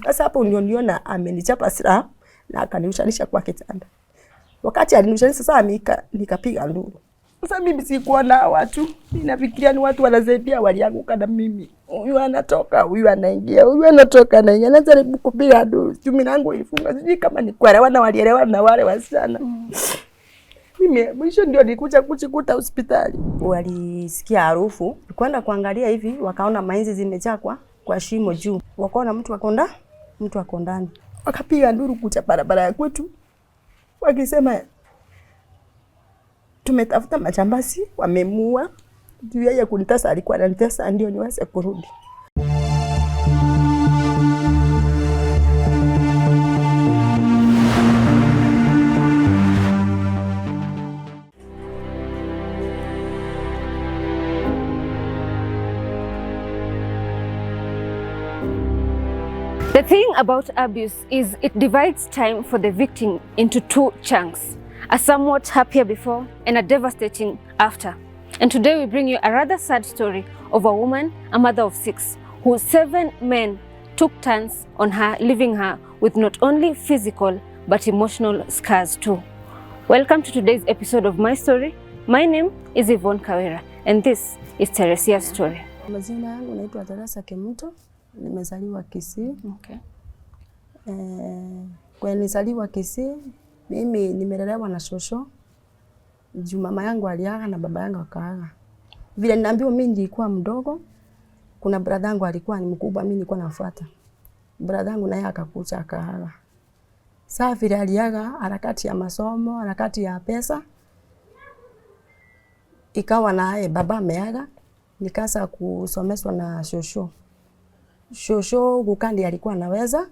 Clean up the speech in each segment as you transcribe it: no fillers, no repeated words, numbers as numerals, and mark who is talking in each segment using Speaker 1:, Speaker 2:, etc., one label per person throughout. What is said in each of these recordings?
Speaker 1: Sasa hapo ndio niona amenichapa silaha na akanirushanisha kwa kitanda. Wakati alinirushanisha sasa nikapiga nduru. Sasa mimi sikuwa na watu. Ninafikiria ni watu wanasaidia walianguka na mimi. Huyu anatoka, huyu anaingia, huyu anatoka anaingia. Najaribu kupiga nduru. Chumi langu ilifunga. Sijui kama ni kuelewana walielewana na wale wasichana. Mimi mwisho ndio nilikuja kujikuta hospitali. Walisikia harufu, kwenda kuangalia hivi wakaona mainzi zimejaa kwa shimo juu. Wakaona mtu ako ndani. Wakapiga nduru kucha barabara ya kwetu. Wakisema tumetafuta majambazi wamemua. Juu yeye kunitesa alikuwa ananitesa ndio niweze kurudi.
Speaker 2: The thing about abuse is it divides time for the victim into two chunks, a somewhat happier before and a devastating after. And today we bring you a rather sad story of a woman, a mother of 6, whose 7 men took turns on her, leaving her with not only physical but emotional scars too. Welcome to today's episode of My Story. My name is Yvonne Kawira and this is Teresia's story.
Speaker 1: Majina yangu naitwa Teresa Kemuto. Nimezaliwa Kisii.
Speaker 2: Okay.
Speaker 1: Kwa nilizaliwa Kisii, mimi nimelelewa na shosho. Juu mama yangu aliaga na baba yangu akaaga. Vile ninaambiwa mimi nilikuwa mdogo, kuna brother yangu alikuwa ni mkubwa, mimi nilikuwa nafuata. Brother yangu naye akakuja akaaga. Sasa vile aliaga, harakati ya masomo, harakati ya pesa, ikawa naye baba ameaga, nikaanza kusomeshwa na shosho. Shosho ukandi alikuwa anaweza.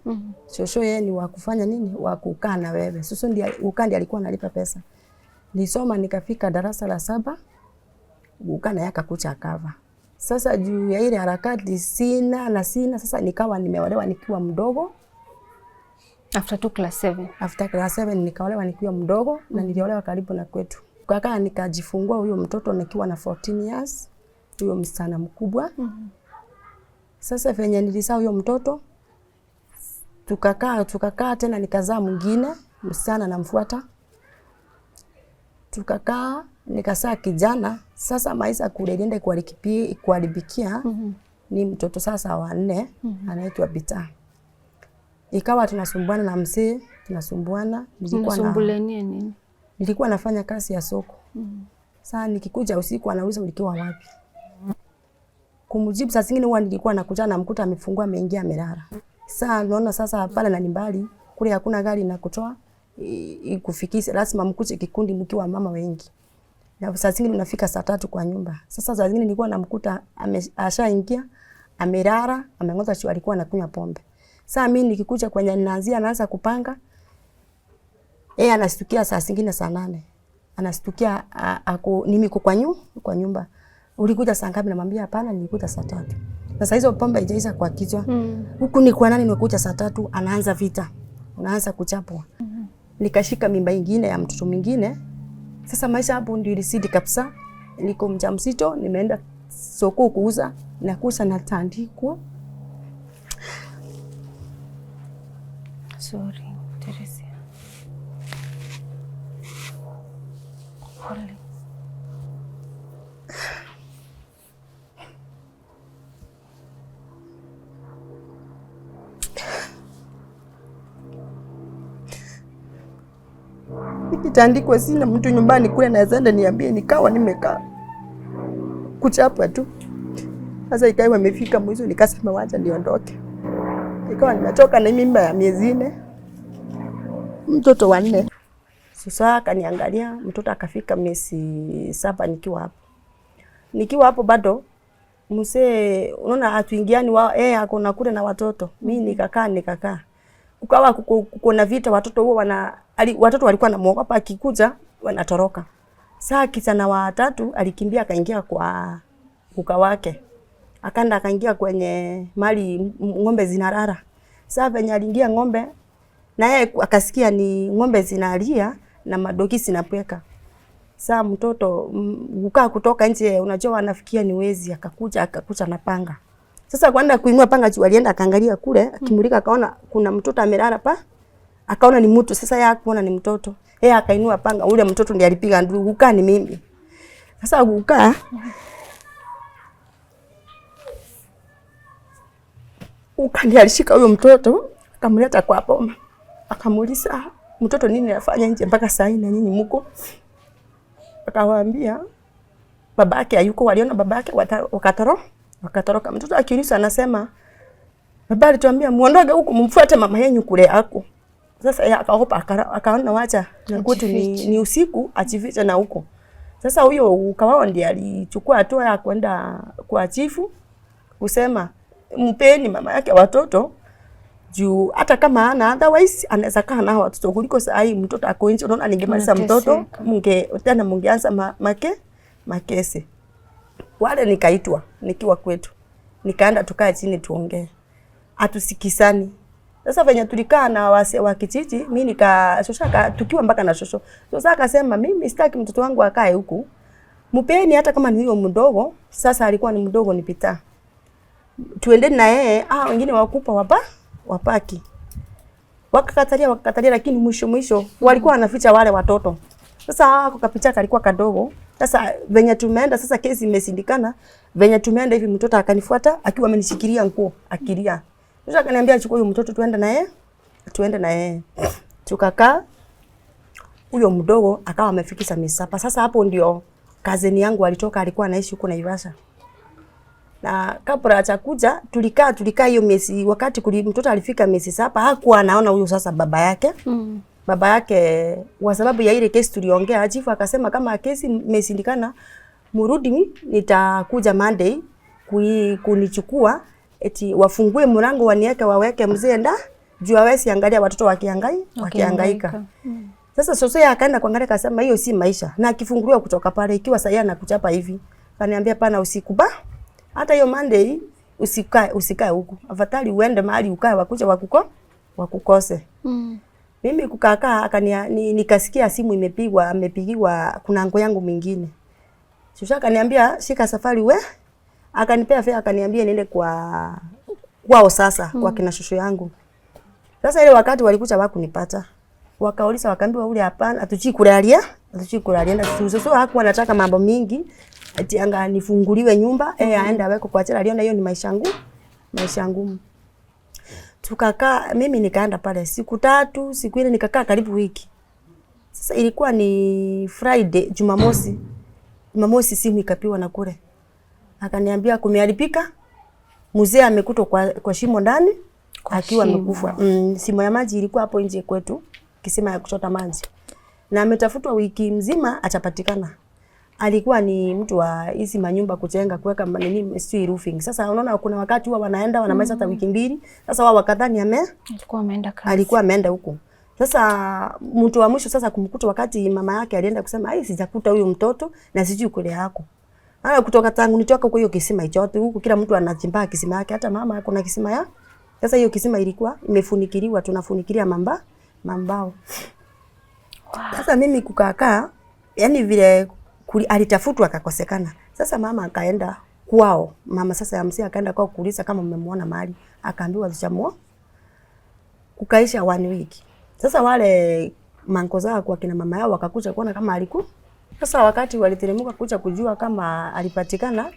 Speaker 1: Shosho yeye ni wa kufanya nini? Wa kukaa na wewe. Shosho ndiye ukandi alikuwa analipa pesa. Nisoma nikafika darasa la 7. Ukana yaka kucha akava. Sasa juu ya ile harakati sina sasa nikawa nimeolewa nikiwa mdogo.
Speaker 2: After class 7.
Speaker 1: After class 7 nikaolewa nikiwa mdogo na niliolewa karibu na kwetu. Kakaa nikajifungua huyo mtoto nikiwa na 14 years. Huyo msichana mkubwa. Sasa venye nilizaa huyo mtoto, tukakaa tena nikazaa mwingine, msichana namfuata. Tukakaa nikazaa kijana. Sasa maisha kule ilienda kuharibikia. Ni mtoto sasa wa 4 anaitwa Bita. Ikawa tunasumbuana na mzee, tunasumbuana. Nilikuwa nafanya kazi ya soko. Sasa nikikuja usiku anauliza ulikuwa wapi? Kumjibu saa zingine huwa nilikuwa nakuja na mkuta amefungua ameingia amelala. Sasa naona sasa pale na mbali kule hakuna gari na kutoa ikufikisha, lazima mkuje kikundi mkiwa mama wengi. Na saa zingine unafika saa 3 kwa nyumba. Sasa saa zingine nilikuwa namkuta ashaingia amelala, amengoza sio alikuwa anakunywa pombe. Sasa mimi nikikuja kwenye ninaanzia anaanza kupanga. Anastukia saa zingine saa 8. Anastukia niko kwa nyumba. Ulikuja saa ngapi? Namwambia hapana nilikuja saa 3. Sasa hizo pombe haijaisha kwa kichwa. Huku ni kwa nani nimekuja saa 3? Anaanza vita. Unaanza kuchapwa. Nikashika mimba nyingine ya mtoto mwingine. Sasa maisha hapo ndio ilisidi kabisa. Niko mjamzito, nimeenda soko kuuza, nakusa na tandiko.
Speaker 2: Sorry, Teresia. Pole.
Speaker 1: Nikitandikwa sina mtu nyumbani kule naenda niambie, nikawa nimekaa kuchapwa tu. Sasa ikawa imefika mwisho nikasema wacha niondoke. Ikawa nimetoka na mimba ya miezi 4. Mtoto wa 4. Sasa akaniangalia mtoto akafika miezi 7 nikiwa hapo bado mzee unaona hatuingiani wao ako na kule na watoto. Mimi nikakaa. Kukawa kuna vita watoto huo watoto walikuwa namuogopa akikuja wanatoroka. Saa kijana wa 3 alikimbia akaingia kwa kuka wake. Akaingia kwenye mali ng'ombe zinarara. Saa venye aliingia ng'ombe na yeye akasikia ni ng'ombe zinalia na madogi zinapweka. Saa mtoto kutoka nje unajua anafikia ni wezi akakuja na panga. Sasa kwenda kuinua panga juu alienda akaangalia kule, akimulika akaona kuna mtoto amelala pa. Akaona ni mtu, sasa yeye hakuona ni mtoto. Yeye akainua panga, ule mtoto ndiye alipiga nduru, kukaa ni mimi. Sasa kukaa ndiye alishika huyo mtoto, akamleta kwa boma. Akamuuliza, mtoto nini anafanya nje mpaka saa hii na nyinyi mko? Akawaambia babake hayuko, waliona babake wakatoroka. Mtoto akiuliza anasema baba alituambia muondoke huko mumfuate mama yenu kule yako. Sasa yeye akaopa akaona wacha na kwetu ni usiku achifiche na huko. Sasa huyo ukawao ndiye alichukua hatua ya kwenda kwa chifu kusema mpeni mama yake watoto juu hata kama ana otherwise anaweza kaa na watoto kuliko saa hii mtoto ako nje. Unaona ningemaliza mtoto mungeanza makese. Wale nikaitwa nikiwa kwetu. Nikaenda tukae chini tuongee. Atusikisani. Sasa venye tulikaa na wase wa kijiji, mimi nikashosha tukiwa mpaka na shosho. Sasa akasema mimi sitaki mtoto wangu akae huku. Mpeni hata kama ni huyo mdogo, sasa alikuwa ni mdogo nipita. Tuendeni na yeye, wengine wakupa wapaki. Wakakatalia lakini mwisho walikuwa wanaficha wale watoto. Sasa kapicha kalikuwa kadogo. Sasa venye tumeenda sasa kesi imesindikana, venye tumeenda hivi mtoto akanifuata akiwa amenishikilia nguo akilia. Sasa akaniambia achukue huyo mtoto tuende na yeye. Tukakaa. Huyo mdogo akawa amefikisha misapa. Sasa hapo ndio kazeni yangu alitoka, alikuwa anaishi huko Naivasha. Na kabla atakuja tulikaa hiyo miezi, wakati mtoto alifika miezi 7 hakuwa anaona huyo sasa baba yake. Baba yake kwa sababu ya ile kesi tuliongea, chifu akasema kama kesi imesindikana murudi nitakuja Monday kunichukua eti wafungue mlango waniweke waweke mzee juu hawezi angalia watoto wakihangaika. Sasa soso yake akaenda kuangalia akasema hiyo si maisha. Na akifunguliwa kutoka pale ikiwa sasa anakuchapa hivi. Kaniambia pana usiku hata hiyo Monday usikae huku. Afadhali uende mahali ukae wakuja wakukose. Mimi kukaa nikasikia simu amepigiwa kuna ngo yangu mwingine. Shusha akaniambia shika safari akanipea fare akaniambia niende kwao sasa kwa kina shosho yangu. Sasa ile wakati walikuja wakunipata. Wakauliza wakaambiwa ule hapana atuchi kulalia na shosho hakuwa anataka mambo mingi. Ati anga nifunguliwe nyumba aende aweko kwa chela aliona hiyo ni maisha ngumu. Tukakaa mimi nikaenda pale siku 3, siku ile nikakaa karibu wiki. Sasa ilikuwa ni Friday, Jumamosi simu ikapiwa na kule. Akaniambia kumeharibika. Mzee amekutwa kwa shimo ndani akiwa amekufa. Simu ya maji ilikuwa hapo nje kwetu, kisima ya kuchota maji. Na ametafutwa wiki mzima atapatikana. Alikuwa ni mtu wa hizi manyumba kujenga kuweka nini steel roofing. Sasa unaona kuna wakati huwa wanaenda wanamaliza hata wiki 2. Sasa wao wakadhani alikuwa ameenda huko. Sasa mtu wa mwisho sasa kumkuta wakati mama yake alienda kusema sijakuta huyo mtoto na sijui kule yako. Kutoka tangu nitoka kwa hiyo kisima hicho huko kila mtu anachimba kisima yake, hata mama kuna kisima ya. Sasa hiyo kisima ilikuwa imefunikiliwa, tunafunikilia mambao. Sasa mimi kukaa yani vile alitafutwa akakosekana. Sasa mama akaenda kwao. Mama sasa ya mzee akaenda kwao kuuliza kama mmemwona mahali. Akaambiwa zishamuona. Kukaisha 1 week. Sasa wale manko zao kwa kina mama yao wakakuja kuona kama aliku. Sasa wakati waliteremka kuja kujua kama alipatikana,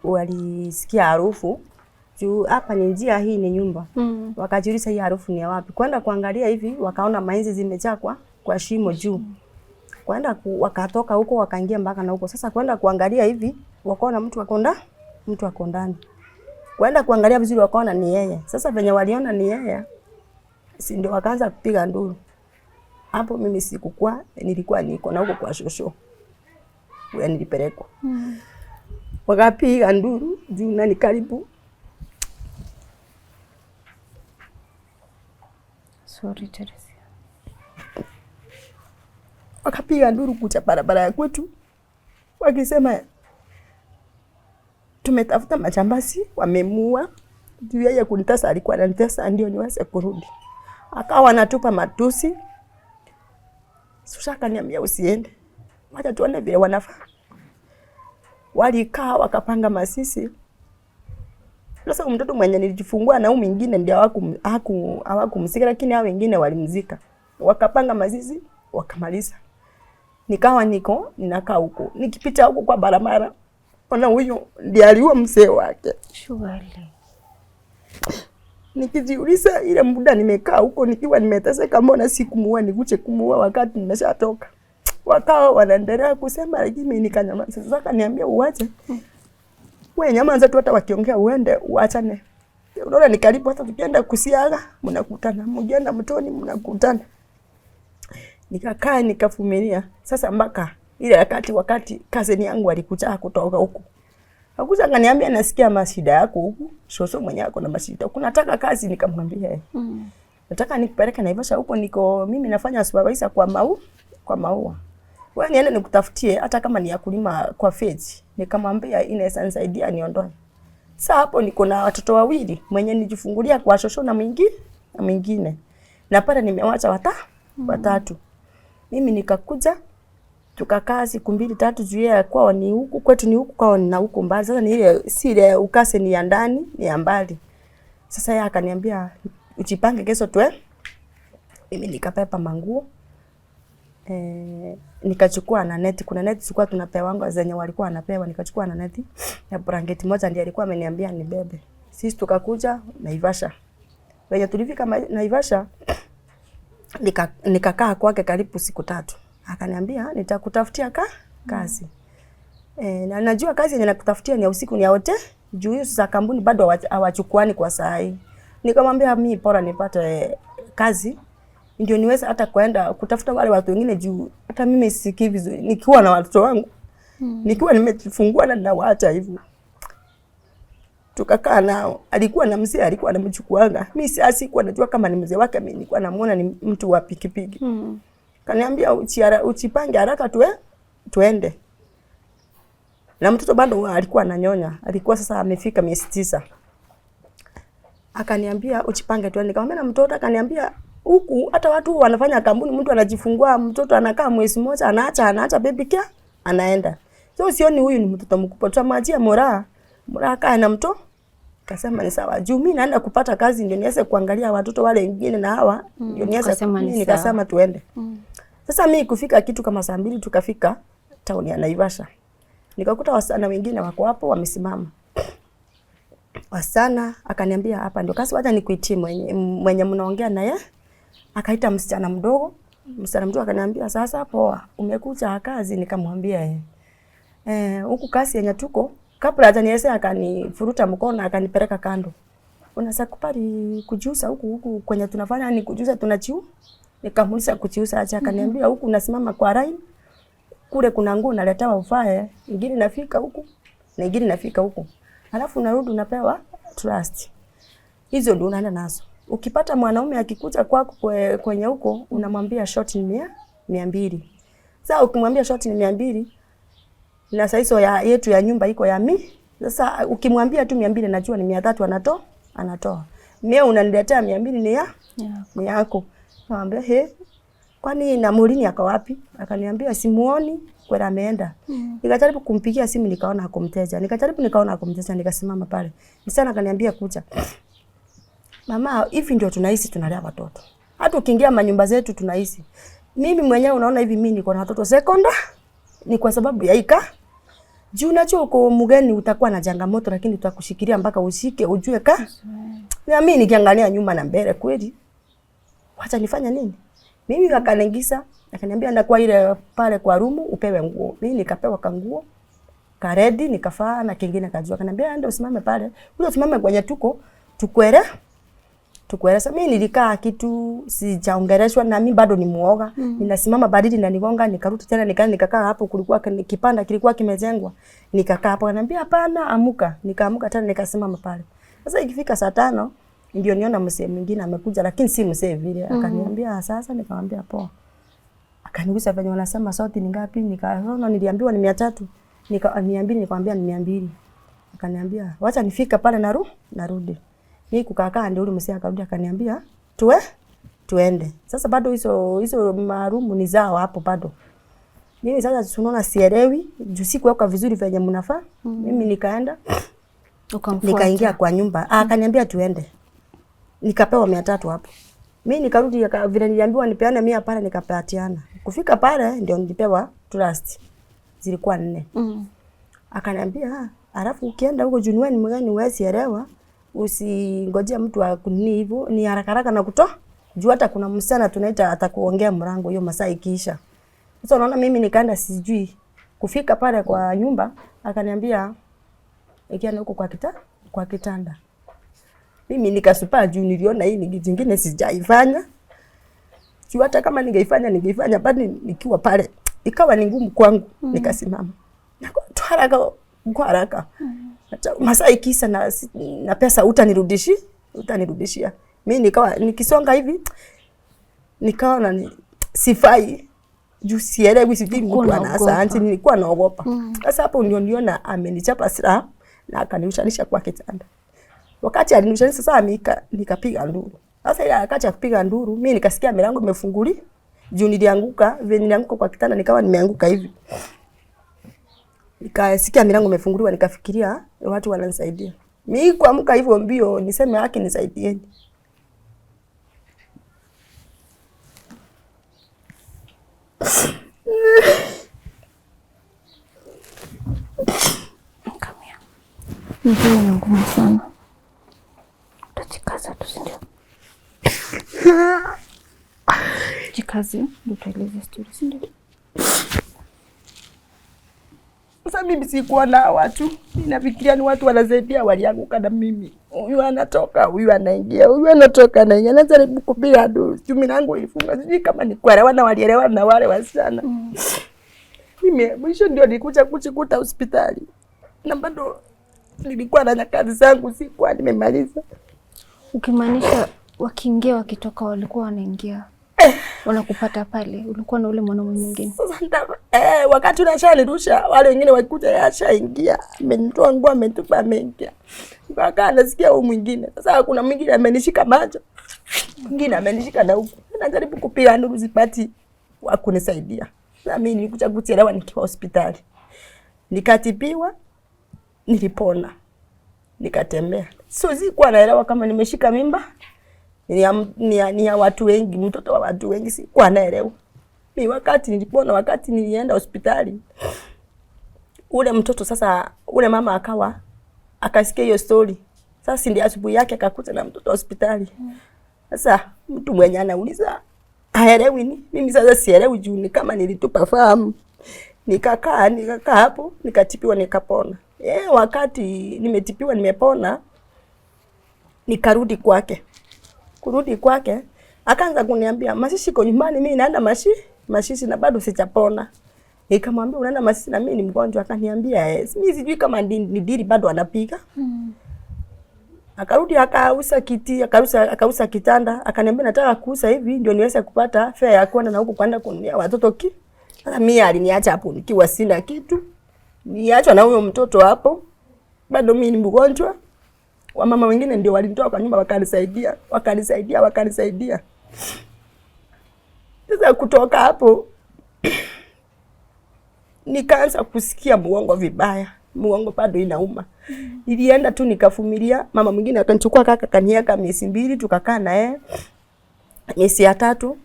Speaker 1: walisikia harufu. Juu hapa ni njia, hii ni nyumba. Wakajiuliza hii harufu ni ya wapi. Kwenda kuangalia hivi wakaona mainzi zimejaa kwa shimo juu. Kwenda wakatoka huko wakaingia mpaka na huko. Sasa kwenda kuangalia hivi wakaona mtu ako ndani. Kwenda kuangalia vizuri wakaona ni yeye. Sasa venye waliona ni yeye, si ndio wakaanza kupiga nduru. Hapo mimi sikukua, nilikuwa niko na huko kwa shosho. Wewe nilipelekwa. Wakapiga nduru juu nani karibu.
Speaker 2: Sorry Teresa.
Speaker 1: Wakapiga nduru kucha barabara ya kwetu. Wakisema tumetafuta majambazi wamemua. Juu yeye kunitesa alikuwa ananitesa ndio niweze kurudi. Akawa anatupa matusi. Susha akaniambia usiende. Wacha tuone vile wanafanya. Walikaa wakapanga masisi. Sasa mtoto mwenye nilijifungua na huyu mwingine ndio hawakumzika, lakini hao wengine walimzika. Wakapanga mazizi, wakamaliza. Nikawa ninakaa huko. Nikipita huko kwa barabara, ona huyo ndiye aliua mzee wake.
Speaker 2: Surely.
Speaker 1: Nikijiuliza ile muda nimekaa huko nikiwa nimeteseka, mbona sikumuua nikuje kumuua wakati nimeshatoka. Wakawa wanaendelea kusema, lakini mimi nikanyamaza. Sasa akaniambia uache. Wewe nyamaza tu, hata wakiongea uende uachane. Unaona ni karibu, hata tukienda kusiaga mnakutana, mkienda mtoni mnakutana. Nikakaa nikavumilia. Sasa mpaka ile wakati cousin yangu alikuja kutoka huko. Hakuja akaniambia nasikia mashida yako huku. Shoso mwenye yako na mashida. Unataka kazi? Nikamwambia nataka nikupeleke Naivasha huko, mimi nafanya supervisor kwa maua. Wewe niende nikutafutie hata kama ni ya kulima kwa feti. Nikamwambia inaweza nisaidia niondoe. Sasa hapo niko na watoto wawili, mwenye nijifungulia kwa shosho na mwingine. Na pale nimewacha watatu. Mimi nikakuja tukakaa siku 2-3 juu ya kwao ni huku, kwetu ni huku, kwao na huku mbali. Sasa ni ile ukase ni ya ndani, ni ya mbali. Sasa yeye akaniambia ujipange kesho mimi nikapepa manguo. Nikachukua na neti, kuna neti tulikuwa tunapewa zenye walikuwa wanapewa, nikachukua na neti ya blanketi moja ndiye alikuwa ameniambia nibebe. Sisi tukakuja Naivasha. Wenye tulifika Naivasha nikakaa kwake karibu siku 3. Akaniambia nitakutafutia kazi. Na najua kazi yenye nakutafutia ni ya usiku, ni ya hotel. Juu hiyo za kampuni bado hawachukuani kwa saa hii. Nikamwambia mimi bora nipate kazi ndio niweza hata kwenda kutafuta wale watu wengine, juu hata mimi sikii vizuri nikiwa na watoto wangu. Nikiwa nimejifungua na nawaacha hivyo. Tukakaa nao. Alikuwa na mzee, alikuwa anamchukuanga. Mimi sikuwa najua kama ni mzee wake, mimi nilikuwa namuona ni mtu wa pikipiki. Kaniambia uchipange haraka tuende. Na mtoto bado alikuwa ananyonya. Alikuwa sasa amefika miezi 9. Akaniambia uchipange tuende. Nikamwambia na mtoto, akaniambia huku hata watu wanafanya kampuni, mtu anajifungua mtoto anakaa mwezi mmoja anaacha baby care anaenda. So sioni huyu ni mtoto mkubwa, tutamwachia Mora kaa na mtoto. Kasema ni sawa. Juu mimi naenda kupata kazi ndio niweze kuangalia watoto wale wengine na hawa ndio niweze. Nikasema tuende. Sasa mimi kufika kitu kama saa 2 tukafika town ya Naivasha. Nikakuta wasichana wengine wako hapo wamesimama. Wasichana akaniambia hapa ndio kazi, wacha nikuitie mwenye mnaongea naye. Akaita msichana mdogo. Msichana mdogo akaniambia sasa poa, umekuja kazi? Nikamwambia huku kazi yenye tuko, kabla hajanieleza akanifuruta mkono akanipeleka kando. Unaweza kupari kujusa huku kwenye tunafanya ni kujusa tunachiu. Nikamuuliza kuchiusa acha, akaniambia huku unasimama kwa line. Kule kuna nguo unaletewa ufae, ingine nafika huku na ingine nafika huku. Alafu unarudi unapewa trust. Hizo ndio unaenda nazo. Ukipata mwanaume akikuja kwako kwenye huko unamwambia short ni 200. Sasa ukimwambia short ni 200 na saizo yetu ya nyumba iko ya sasa ukimwambia tu 200 najua ni 300 anatoa. Mimi unaniletea 200 ni yako. Naambia kwani na Mulini yako wapi? Akaniambia simuoni, kwenda ameenda. Nikajaribu kumpigia simu nikaona hakumteja. Nikaona hakumteja, nikasimama pale. Msichana akaniambia kuja. Mama, hivi ndio tunaishi tunalea watoto. Hata ukiingia manyumba zetu tunaishi. Mimi mwenyewe unaona hivi mimi niko na watoto sekonda. Ni kwa sababu ya juu nacho uko mgeni utakuwa na changamoto, lakini tutakushikilia mpaka ushike ujue na mimi nikiangalia nyuma na mbele kweli. Wacha nifanya nini? Mimi akaniingiza, akaniambia ndakuwa ile pale kwa rumu upewe nguo. Mimi nikapewa kanguo, karedi nikafaa na kingine kajua. Akaniambia ndio usimame pale. Ule usimame kwenye tukwere. Sasa mimi nilikaa kitu sijaongeleshwa na mimi bado ni muoga. Ninasimama baridi na nigonga, nikarudi tena nikakaa hapo, kulikuwa kipanda kilikuwa kimejengwa. Nikakaa hapo, ananiambia hapana amuka. Nikaamuka tena nikasimama pale. Sasa ikifika saa 5 ndio niona msee mwingine amekuja, lakini si msee vile. Akaniambia sasa, nikamwambia poa. Akaniuliza venye wanasema sauti ni ngapi? Nikaona niliambiwa ni 300. 200 nikamwambia ni 200. Akaniambia wacha nifika pale narudi. Mimi kukaa ndio ule msee akarudi akaniambia tuende. Sasa bado hizo marumu ni zao hapo bado. Mimi sasa tunaona sielewi, juu sikuweka vizuri venye mnafaa. Mimi nikaenda Nikaingia kwa nyumba. Akaniambia tuende. Nikapewa 300 hapo. Mimi nikarudi vile niliambiwa nipeane 100 pale nikapatiana. Kufika pale ndio nilipewa trust. Zilikuwa 4. Akaniambia, "Alafu ukienda huko junior ni mgani huwezi elewa, usingojea mtu akunini hivyo, ni haraka haraka na kutoa. Juu hata kuna msichana tunaita atakuongea mlango hiyo masaa ikiisha." Sasa unaona mimi nikaenda sijui. Kufika pale kwa nyumba, akaniambia ikienda huko kwa kitanda. Mimi nikasupa juu niliona hii ni jingine sijaifanya. Juu hata kama ningeifanya bado nikiwa pale. Ikawa ni ngumu kwangu, nikasimama. Kwa haraka. Masaa ikisa na pesa utanirudishia. Mimi nikawa nikisonga hivi nikawa na sifai. Juu sielewi sijui mtu anaasa nilikuwa naogopa. Sasa hapo ndio niona amenichapa silaha na akanirushanisha kwa kitanda. Wakati alinirushanisha sasa nikapiga nduru. Sasa ile wakati ya kupiga nduru mimi nikasikia milango imefunguli. Juu nilianguka kwa kitanda nikawa nimeanguka hivi. Nikasikia milango imefunguliwa nikafikiria watu wananisaidia. Mimi kuamka hivyo mbio niseme haki nisaidieni.
Speaker 2: Ndio ni ngumu sana. Tutajikaza tu ndio. Jikaze ndio tueleze story ndio.
Speaker 1: Sasa mimi sikuwa na watu. Ninafikiria ni watu wanasaidia walianguka na mimi. Huyu anatoka, huyu anaingia, huyu anatoka na yeye anajaribu kupiga nduru. Chumi langu ilifunga. Sijui kama ni kuelewana walielewana na wale wasichana. Mimi mwisho ndio nilikuja kuchikuta hospitali. Na bado nilikuwa na kazi zangu sikuwa nimemaliza.
Speaker 2: Ukimaanisha wakiingia wakitoka walikuwa wanaingia. Wanakupata pale. Ulikuwa na ule mwanaume mwingine.
Speaker 1: Sasa wakati unashanirusha wale wengine wakikuja yashaingia. Amenitoa nguo ametupa ameingia. Mpaka nasikia huyu mwingine. Sasa kuna mwingine amenishika macho. Mwingine amenishika na huko. Najaribu kupiga nduru zipati wa kunisaidia. Na mimi nilikuja kuchelewa nikiwa hospitali. Nikatibiwa, nilipona. Nikatembea. Sikuwa naelewa kama nimeshika mimba. Ni ya watu wengi, mtoto wa watu wengi sikuwa naelewa. Mimi wakati nilipona, wakati nilienda hospitali. Ule mtoto sasa, ule mama akasikia hiyo story. Sasa ndio asubuhi yake akakuta na mtoto hospitali. Sasa mtu mwenye anauliza haelewi ni. Mimi sasa sielewi juu ni kama nilitupa fahamu. Nikakaa hapo, nikatipiwa nikapona. Wakati nimetipiwa nimepona, nikarudi kwake. Kurudi kwake, akaanza kuniambia, "Masisi kwa nyumbani mimi naenda masisi na bado sijapona." Nikamwambia, "Unaenda masisi na mimi ni mgonjwa." Akaniambia, "Mimi sijui kama ni dili bado anapiga." Akarudi akauza kitanda, akaniambia, "Nataka kuuza hivi ndio niweze kupata fare ya kwenda na huko kwenda kununia watoto ki." Sasa mimi aliniacha hapo nikiwa sina kitu. Niacha na huyo mtoto hapo. Bado mimi ni mgonjwa. Wamama wengine ndio walinitoa kwa nyumba wakanisaidia. Sasa kutoka hapo nikaanza kusikia mgongo vibaya. Mgongo bado inauma. Nilienda tu nikavumilia. Mama mwingine akanichukua kaka kanieka miezi 2 tukakaa na yeye. Miezi ya 3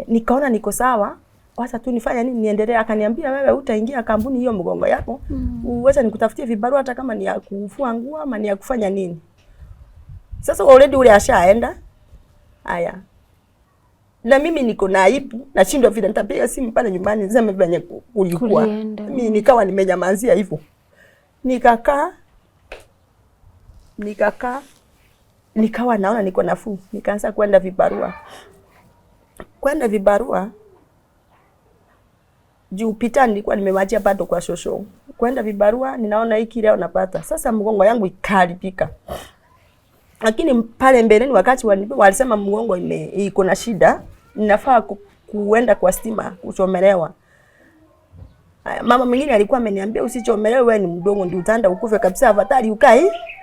Speaker 1: nikaona niko sawa. Wacha tu nifanya nini niendelee. Akaniambia, "Wewe utaingia kampuni hiyo mgongo yako. Uweza nikutafutie vibarua hata kama ni ya kufua nguo ama ni ya kufanya nini." Sasa already ule ashaenda. Haya. Na mimi niko na aibu, nashindwa vile nitapiga simu pale nyumbani niseme venye kulikuwa. Mimi nikawa nimenyamazia hivyo. Nikawa naona niko nafuu. Nikaanza kwenda vibarua. Juu pita nilikuwa nimewachia bado kwa shosho. Kwenda vibarua ninaona hiki leo napata. Sasa mgongo yangu ikaribika. Lakini pale mbeleni wakati walisema mgongo iko na shida, ninafaa kuenda kwa stima kuchomelewa. Mama mwingine alikuwa ameniambia usichomelewe, wewe ni mdogo ndio utaenda ukufe kabisa,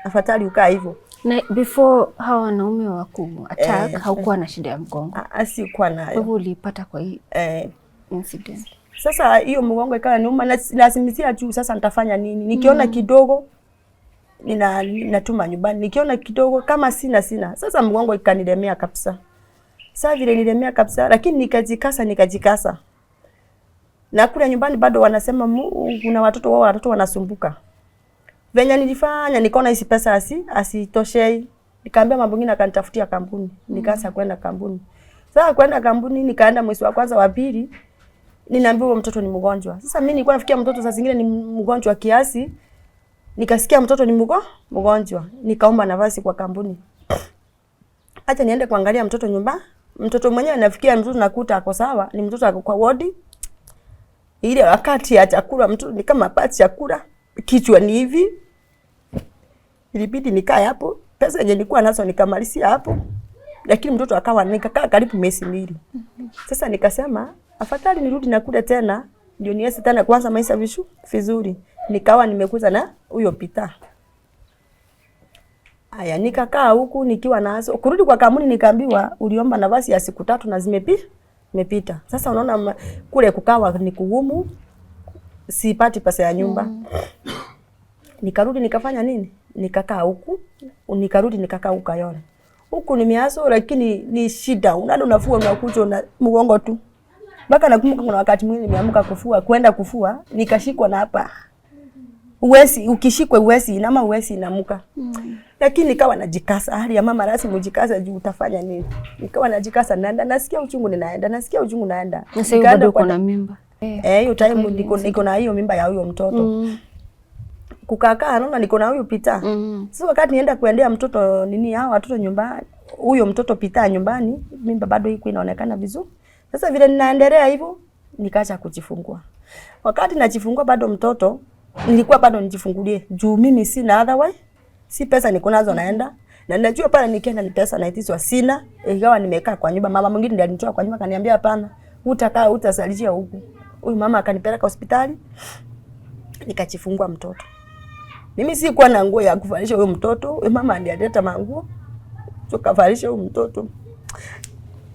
Speaker 1: afadhali ukaa hivyo.
Speaker 2: Na before hawa wanaume waku attack haukuwa na shida ya mgongo?
Speaker 1: Sikuwa nayo.
Speaker 2: Wewe ulipata kwa hii incident.
Speaker 1: Sasa hiyo mgongo ikawa niuma na lazimisia juu sasa nitafanya nini? Nikiona kidogo ninatuma nyumbani. Nikiona kidogo kama sina. Sasa mgongo ikanilemea kabisa. Sasa vile nilemea kabisa, lakini nikajikasa. Na kule nyumbani bado wanasema kuna watoto wanasumbuka. Venye nilifanya nikaona hizi pesa asitoshei. Nikaambia mambo mengine akanitafutia kampuni. Nikaanza kwenda kampuni. Sasa kwenda kampuni nikaenda mwezi wa kwanza wa pili. Ninaambiwa mtoto ni mgonjwa. Sasa mimi nilikuwa nafikia mtoto saa zingine ni mgonjwa kiasi. Nikasikia mtoto ni mgonjwa. Nikaomba nafasi kwa kampuni. Acha niende kuangalia mtoto nyumba. Mtoto mwenyewe nafikia mtoto nakuta ako sawa, ni mtoto ako kwa wodi. Ile wakati ya chakula mtoto ni kama pati chakula, kichwa ni hivi. Ilibidi nikae hapo. Pesa yenye nilikuwa nazo nikamalizia hapo. Lakini mtoto akawa nikakaa karibu miezi 2. Sasa nikasema afadhali nirudi na kule tena ndio niweze tena kuanza maisha vizuri. Nikawa nimekuza na huyo Peter. Aya nikakaa huku nikiwa nazo. Kurudi kwa kampuni nikaambiwa uliomba nafasi ya siku 3 na zimepita. Sasa unaona kule kukawa ni kugumu. Sipati pesa ya nyumba. Nikarudi nikafanya nini? Nikakaa huku. Nikarudi nikakaa huku Kayole. Huku nimeaso lakini ni shida. Unafua unakuja na mgongo tu. Mpaka nakumbuka kuna wakati mwingine nimeamka kwenda kufua, nikashikwa na hapa. Ukishikwa uwezi inama uwezi inamuka. Lakini nikawa najikasa. Hali ya mama lazima ujikasa juu utafanya nini? Nikawa najikasa naenda nasikia uchungu naenda. Na
Speaker 2: sasa bado uko na mimba.
Speaker 1: Hiyo time niko na hiyo mimba ya huyo mtoto. Kukakaa naona niko na huyo Peter. Sasa wakati nienda kuendea mtoto hao watoto nyumbani, huyo mtoto Peter nyumbani, mimba bado iko inaonekana vizuri. Sasa vile ninaendelea hivyo, nikaacha kujifungua. Wakati najifungua bado mtoto, nilikuwa bado nijifungulie. Juu mimi sina otherwise, si pesa niko nazo naenda. Na ninajua pale nikienda ni pesa naitizwa sina. Ingawa nimekaa kwa nyumba, mama mwingine ndiye alinitoa kwa nyumba akaniambia hapana, utasalijia huku. Huyu mama akanipeleka hospitali. Nikajifungua mtoto. Mimi sikuwa na nguo ya kuvalisha huyo mtoto. Huyo mama ndiye alileta manguo. Tukavalisha huyo mtoto.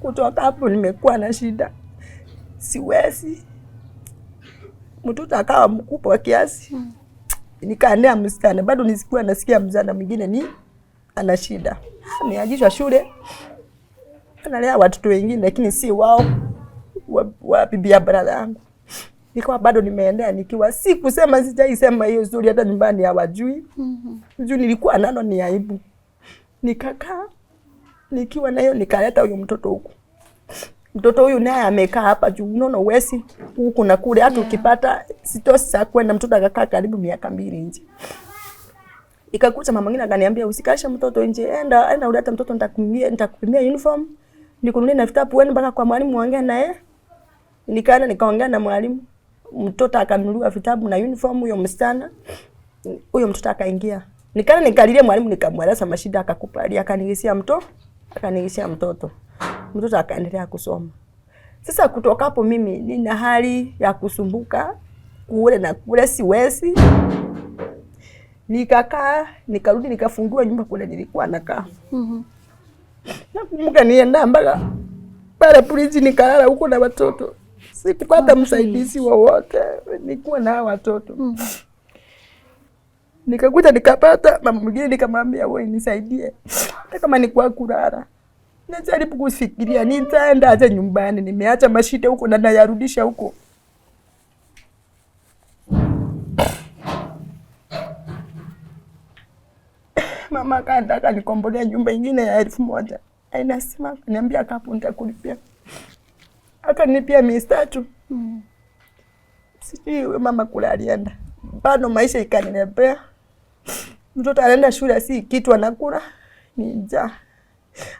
Speaker 1: Kutoka hapo nimekuwa na shida. Siwezi. Mtoto akawa mkubwa kiasi. Nikaendea msichana. Bado nisikuwa nasikia mzana mwingine ana shida. Ameajishwa shule. Analea watoto wengine lakini si wao. Wa bibi ya brother yangu. Nikawa bado nimeendea nikiwa sikusema sijaisema hiyo story hata nyumbani hawajui. Juu nilikuwa nalo ni aibu. Nikakaa nikiwa nayo nikaleta huyo mtoto huku. Mtoto huyu naye amekaa hapa juu unaona uwezi huku na kule hata ukipata sitosa kwenda mtoto akakaa karibu miaka 2 nje. Ikakuta mama mwingine akaniambia usikashe mtoto nje, enda uleta mtoto nitakupimia uniform. Nikununulie na vitabu wewe mpaka kwa mwalimu ongea naye. Nikaenda nikaongea na mwalimu. Mtoto akanunuliwa vitabu na uniform huyo msichana. Huyo mtoto akaingia. Nikaenda nikalilia mwalimu nikamweleza mashida akakubali akanigisia mtoto. Mtoto akaendelea kusoma. Sasa kutoka hapo mimi nina hali ya kusumbuka kule na kule siwezi. Nikakaa, nikarudi nikafungua nyumba kule nilikuwa nakaa. Nakumbuka nienda mpaka pale polisi nikalala huko na watoto. Sikupata msaidizi wowote, nilikuwa na watoto. Nikakuja nikapata mama mwingine nikamwambia wewe nisaidie. Hata kama ni kwa kulala. Najaribu kufikiria nitaenda aje nyumbani, nimeacha mashida huko na nayarudisha huko. Mama kaenda nikombolea nyumba nyingine ya 1000. Ainasema niambia kapo nitakulipia. Akanipia 300. Sijui mama kula alienda. Bado maisha ikanilepea. Mtoto anaenda shule si kitu anakula ni njaa.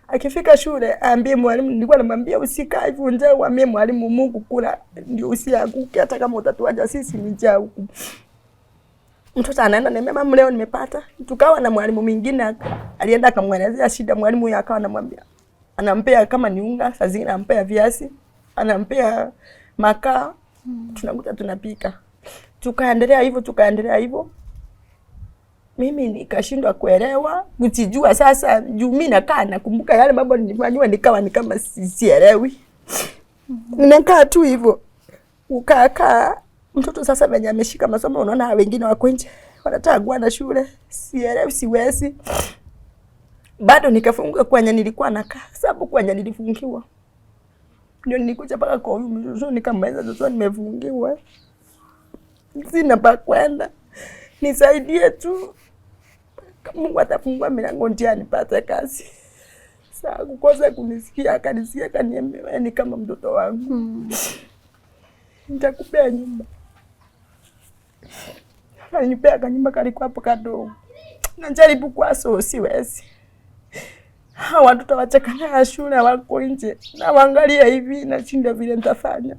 Speaker 1: Akifika shule aambie mwalimu, nilikuwa namwambia usikae hivyo njaa, uambie mwalimu Mungu kula ndio usianguke hata kama utatuacha sisi ni njaa huku. Mtoto anaenda na mama leo nimepata. Tukawa na mwalimu mwingine alienda akamwelezea shida, mwalimu huyo akawa anamwambia anampea kama ni unga, saa zingine anampea viazi, anampea makaa, tunakuta tunapika. Tukaendelea hivyo. Mimi nikashindwa kuelewa, kujijua sasa juu mimi nakaa nakumbuka yale mambo nilifanywa nikawa ni kama sielewi. Ninakaa tu hivyo. Ukakaa mtoto sasa venye ameshika masomo unaona wengine wako nje wanataka kuenda shule, sielewi, siwezi. Bado nikafunga kwenye nilikuwa nakaa, sababu kwenye nilifungiwa. Ndio nilikuja mpaka kwa huyu mtoto nikamweza sasa nimefungiwa. Sina pa kwenda. Nisaidie tu. Mungu atafungua milango njia nipate kazi. Sasa kukosa kunisikia, akanisikia akaniambia wewe ni kama mtoto wangu. Nitakupea nyumba. Akanipea kanyumba kalikuwa hapo kadogo. Najaribu kwa siwezi. Hawa watoto wachekana shule wako nje. Na waangalia hivi na shinda vile nitafanya.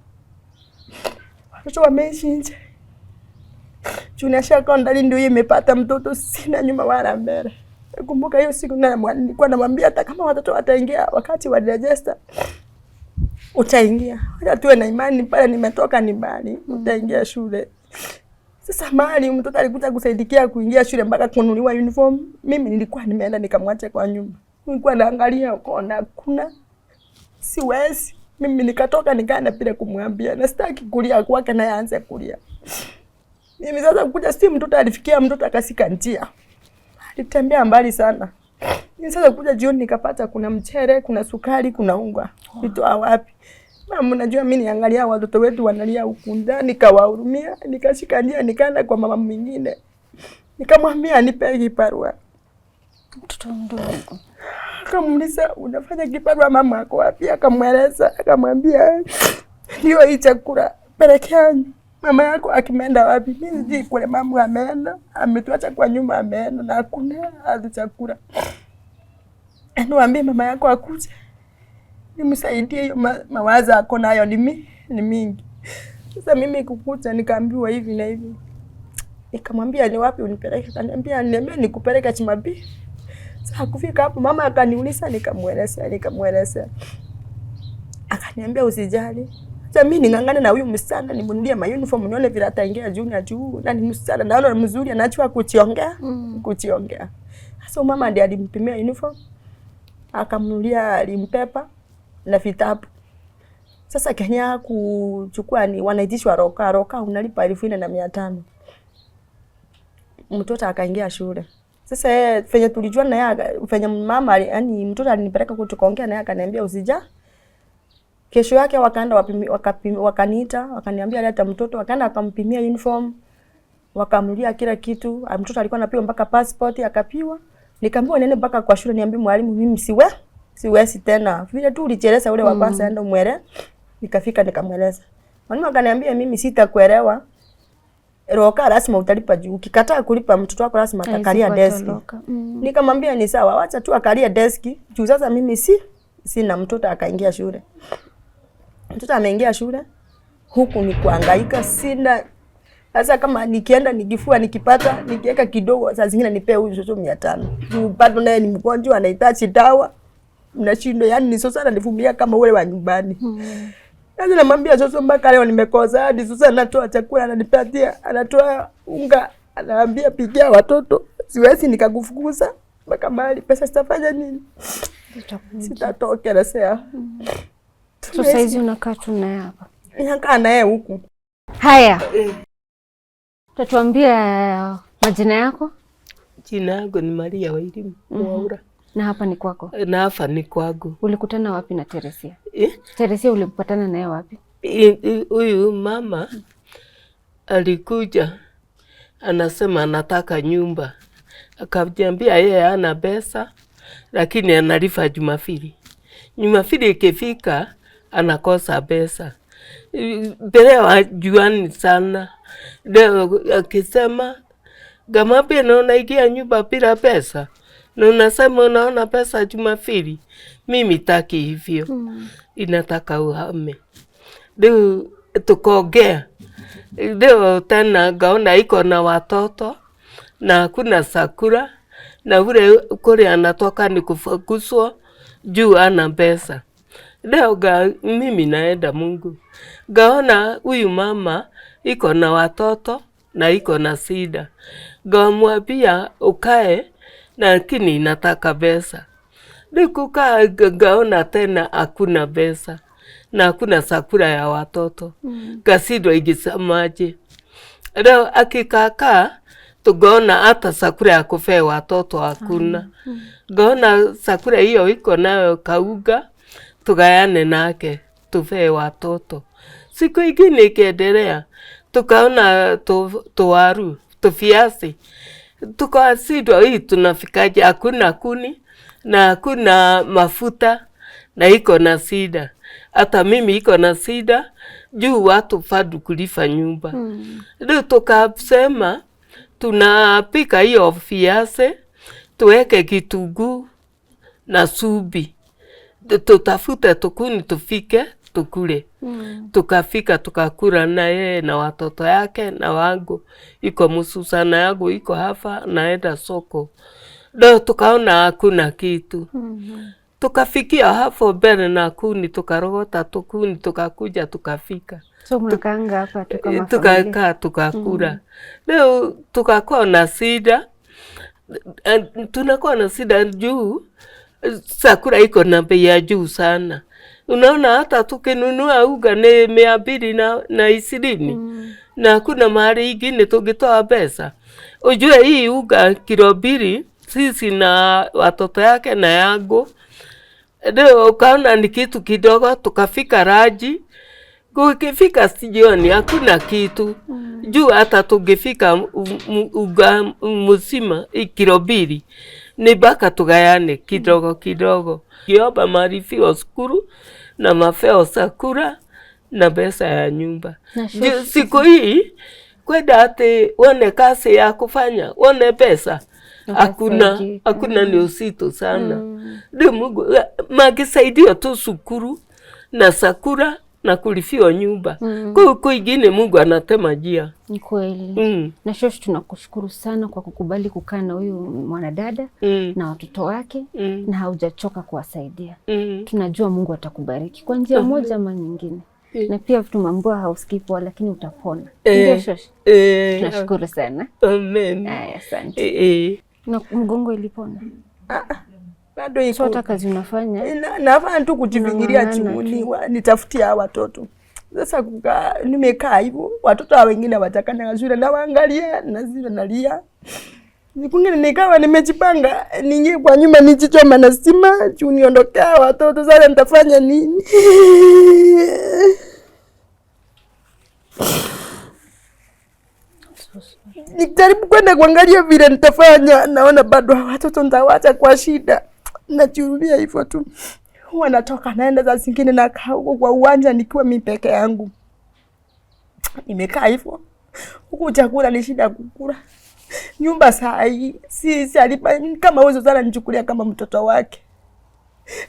Speaker 1: Watoto wameishi nje. Junior shaka ndani ndio imepata mtoto, sina nyuma wala mbele. Kumbuka hiyo siku nilikuwa namwambia hata kama watoto wataingia wakati wa register utaingia. Hata tuwe na imani pale nimetoka ni mbali, utaingia shule. Sasa mali mtoto alikuja kusaidia kuingia shule mpaka kununuliwa uniform. Mimi nilikuwa nimeenda nikamwacha kwa nyumba. Nilikuwa naangalia ukoona kuna siwezi. Mimi nikatoka nikaenda bila kumwambia. Na sitaki kulia kwake na aanze kulia. Mimi sasa kuja si mtoto alifikia mtoto akasika njia. Alitembea mbali sana. Mimi sasa kuja jioni nikapata kuna mchere, kuna sukari, kuna unga. Vitoa wapi? Mama unajua mimi niangalia watoto wetu wanalia huku ndani, nikawahurumia, nikashika njia nikaenda kwa mama mwingine. Nikamwambia anipe kibarua.
Speaker 2: Mtoto mdogo.
Speaker 1: Akamuuliza unafanya kibarua mama yako wapi? Akamweleza, akamwambia ndio hii chakula pelekea mama yako akimeenda wapi? Mimi sijui kule mama ameenda, ametuacha kwa nyumba ameenda na hakuna hata chakula. Niwaambie mama yako akuje. Nimsaidie hiyo mawazo yako nayo ni mingi. Sasa mimi kukuta nikaambiwa hivi na hivi. Nikamwambia ni wapi unipeleke? Akaniambia niambie nikupeleke Chimabi. Sasa kufika hapo mama akaniuliza nikamweleza. Akaniambia usijali. Sasa mimi ningangane na huyu msichana nimnunulie uniform nione vile ataingia junior juu na ni msichana naona mzuri anachua kuchiongea. Sasa mama ndiye alimpimia uniform. Akamnunulia alimpepa na vitabu. Sasa Kenya kuchukua ni wanaitishwa roka unalipa 1500. Mtoto akaingia shule. Sasa yeye fanya tulijua na yeye fanya mama yani mtoto alinipeleka kutukaongea na yeye akaniambia usija. Kesho yake wakaenda wakaniita, wakaniambia leta mtoto, wakaenda akampimia uniform, wakamlia kila kitu. Mtoto alikuwa anapewa mpaka passport akapiwa. Nikaambiwa nene mpaka kwa shule niambie mwalimu mimi siwezi tena. Vile tu ulicheleza ule wa kwanza aenda mwele. Nikafika nikamweleza. Mwalimu akaniambia mimi sitakuelewa. Roka lazima utalipa juu. Ukikataa kulipa mtoto wako lazima atakalia deski. Nikamwambia ni sawa, acha tu akalia deski. Juu sasa mimi sina mtoto akaingia shule. Mtoto ameingia shule. Huku ni kuhangaika sina. Sasa kama nikienda nikifua nikipata nikiweka kidogo saa zingine nipe huyu mtoto 500. Juu bado naye ni mgonjwa anahitaji dawa. Mnashindwa yani ni sasa nivumilia kama ule wa nyumbani. Sasa namwambia sasa mpaka leo nimekosa hadi sasa anatoa chakula ananipatia, anatoa unga, anaambia pigia watoto. Siwezi nikakufukuza mpaka mahali pesa sitafanya nini? Sitatoka na sasa.
Speaker 2: Sasa hizi unakaa tu naye hapa.
Speaker 1: Nakaa naye huku.
Speaker 2: Haya. Tatuambia majina yako?
Speaker 3: Jina yangu ni Maria Wairimu Mwaura.
Speaker 2: Na hapa ni kwako?
Speaker 3: Na hapa ni kwangu.
Speaker 2: Ulikutana wapi na Teresia? Teresia ulipatana naye wapi?
Speaker 3: Huyu mama alikuja anasema anataka nyumba. Akaniambia yeye hana pesa lakini analipa Jumapili. Jumapili ikifika anakosa pesa. Mbele wajuani sana. Leo akisema kama pia naona ikia nyumba bila pesa. Na unasema unaona pesa Jumapili. Mimi taki hivyo. Inataka uhame. Leo tukaongea. Leo tena gaona iko na watoto na kuna sakura na ule kule anatoka ni kufukuzwa juu ana pesa. Leo mimi naenda Mungu. Gaona huyu mama iko na watoto na iko na shida. Gamwambia ukae lakini inataka pesa. Nikukaa gaona tena hakuna pesa na hakuna sakura ya watoto. Kasido igisamaje. Leo akikaka tukaona hata sakura ya kufea watoto hakuna. Ngaona sakura hiyo iko nayo kauga, tukayane nake tufee watoto. Siku ingine ikiendelea, tukaona tuwaru, tufiasi. Tukasidwa hii tunafikaje, hakuna kuni na hakuna mafuta na iko na sida. Hata mimi iko na sida juu watu fadu kulifa nyumba. Ndio tukasema tunapika hiyo fiasi, tuweke kitunguu na subi. Tutafute tukuni tufike tukule. Tukafika tukakula na yeye na watoto yake na wangu. Iko mususana yangu iko hapa naenda soko. Ndio tukaona hakuna kitu. Tukafikia hapo mbele na kuni, tukarogota tukuni, tukakuja tukafika.
Speaker 2: So mnakaanga hapa tu kama familia?
Speaker 3: Tukakaa tukakula. Leo tukakuwa na sida. Tunakuwa na sida juu sakura iko na bei ya juu sana. Unaona hata tukinunua uga ni 220 na kuna mahali ingine tungitoa pesa. Ujue hii uga kilo 2 sisi na watoto yake na yangu. Ndio ukaona ni kitu kidogo. Tukafika Raji. Kukifika jioni hakuna kitu. Juu hata tungefika uga mzima kilo 2 ni baka tugayane kidogo kidogo. Kiomba marifio skuru na mafeo sakura na pesa ya nyumba. Siku hii kwenda ati one kasi ya kufanya, one pesa. Hakuna ni usito sana. Ndio Mungu magisaidia tu sukuru na sakura na kulifio nyumba. Kwa ingine Mungu anatema njia.
Speaker 2: Ni kweli. Na shosh tunakushukuru sana kwa kukubali kukaa na huyu mwanadada na watoto wake na haujachoka kuwasaidia. Tunajua Mungu atakubariki kwa njia moja ama nyingine. Na pia tumambua housekeeper lakini utapona. Ndio shosh. Tunashukuru sana.
Speaker 3: Amen.
Speaker 2: Asante. Na mgongo ilipona?
Speaker 1: Bado iko.
Speaker 2: Sota kazi unafanya?
Speaker 1: Nafanya tu kujivingiria chumuni, nitafutia watoto. Sasa nimekaa hivyo, watoto wengine watakana ngazura na waangalia na zile nalia. Nikungine nikawa nimejipanga ningie kwa nyumba nijichoma na stima, juu niondokea watoto sasa nitafanya nini? Nikijaribu kwenda kuangalia vile nitafanya, naona bado watoto nitawaacha kwa shida. Najirudia hivyo tu. Huwa natoka naenda za zingine na huko kwa uwanja nikiwa mimi peke yangu. Nimekaa hivyo. Huko chakula ni shida kukula. Nyumba saa hii si alipa kama uwezo sana nichukulia kama mtoto wake.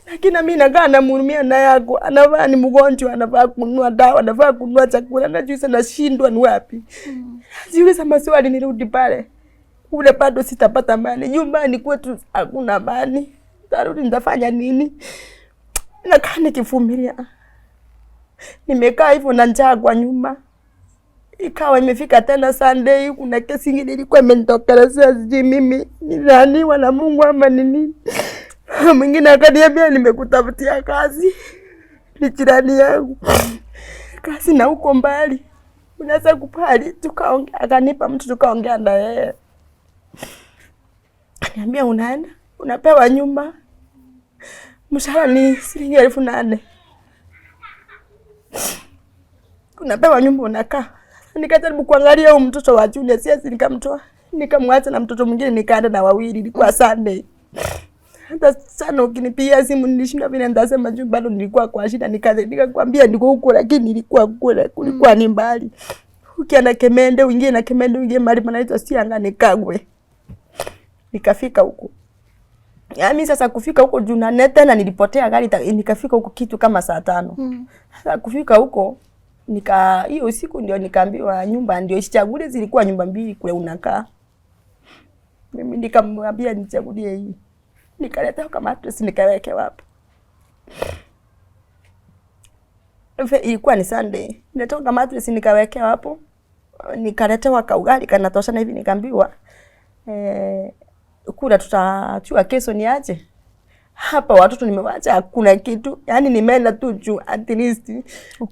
Speaker 1: Lakini mimi nakaa namhurumia na yako. Anavaa ni mgonjwa, anavaa kununua dawa, anavaa kununua chakula, najua sana nashindwa ni wapi. Jiuliza maswali nirudi pale. Ule bado sitapata amani. Nyumbani kwetu hakuna amani. Tarudi nitafanya nini? Nakaa nikivumilia. Nimekaa hivyo na njaa kwa nyumba. Ikawa imefika tena Sunday, kuna kesi nyingine ilikuwa imenitokelezea, sijui mimi nilaniwa na Mungu ama nini. Mwingine akaniambia nimekutafutia kazi. Ni jirani yangu. Kazi na huko mbali. Unaweza kupali, tukaongea, akanipa mtu tukaongea na yeye. Ananiambia unaenda, unapewa nyumba. Mshahara ni shilingi 8,000. Unapewa nyumba unakaa. Nikajaribu kuangalia huyu mtoto wa Junior, siwezi nikamtoa. Nikamwacha na mtoto mwingine nikaenda na wawili, ilikuwa Sunday. Hata sana ukinipigia simu nilishinda vile nitasema juu bado nilikuwa kwa shida, nikakwambia niko huko lakini nilikuwa kule, kulikuwa ni mbali. Ukienda Kemende, uingie na Kemende, uingie mahali panaitwa Siangane Kagwe. Nikafika huko. Yaani sasa kufika huko juu na neta na nilipotea gari, nikafika huko kitu kama saa 5. Sasa kufika huko hiyo usiku ndio nikaambiwa nyumba ndio isichagulie, zilikuwa nyumba 2 kule unakaa. Mimi nikamwambia nichagulie hii. Nikaleta kama mattress nikaweke hapo. Ilikuwa ni Sunday. Nilitoka kama mattress nikaweka hapo. Nikaletewa kaugali kanatosha na hivi nikaambiwa kula tutachua kesho ni aje. Hapa watoto nimewacha hakuna kitu. Yaani nimeenda tu juu at least.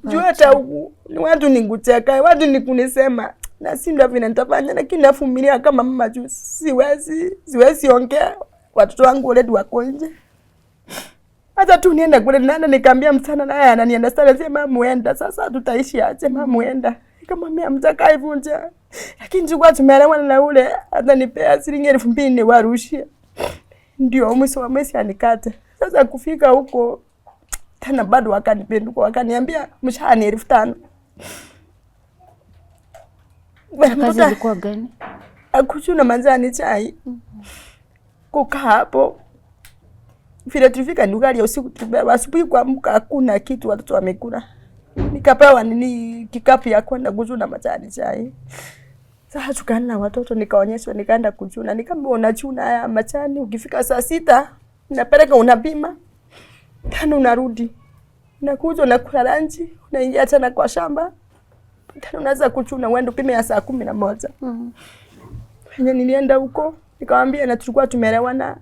Speaker 1: Juu hata huku ni watu ninguteka, watu nikunisema na si ndio vile nitafanya, lakini navumilia kama mama juu siwezi ongea. Watoto wangu already wako nje. Hata tu nienda kule nana nikamwambia msana naye ananienda sana, sema muenda sasa tutaishi aje, mama muenda. Nikamwambia mtaka ivunja. Lakini chukua tumeelewana na ule atanipea shilingi 2000 ni warushia. Ndio mwisho wa mwezi anikate. Sasa kufika huko tena bado wakanipenduka, wakaniambia mshahara ni 5000.
Speaker 2: Kazi ilikuwa gani?
Speaker 1: Akuchuna manzani chai. Kukaa hapo. Vile tulifika ndugari ya usiku, tulibeba asubuhi kuamka hakuna kitu watoto wamekula. Nikapewa nini kikapu ya kwenda kuchuna majani chai. Sasa tukaenda na watoto nikaonyeshwa, nikaenda kuchuna. Nikamwambia unachuna haya majani, ukifika saa 6 unapeleka unapima. Tena unarudi. Unakuja unakula lunch, unaingia tena kwa shamba. Tena unaanza kuchuna uende upime ya saa 11. Nilienda huko, nikamwambia na tulikuwa tumeelewana.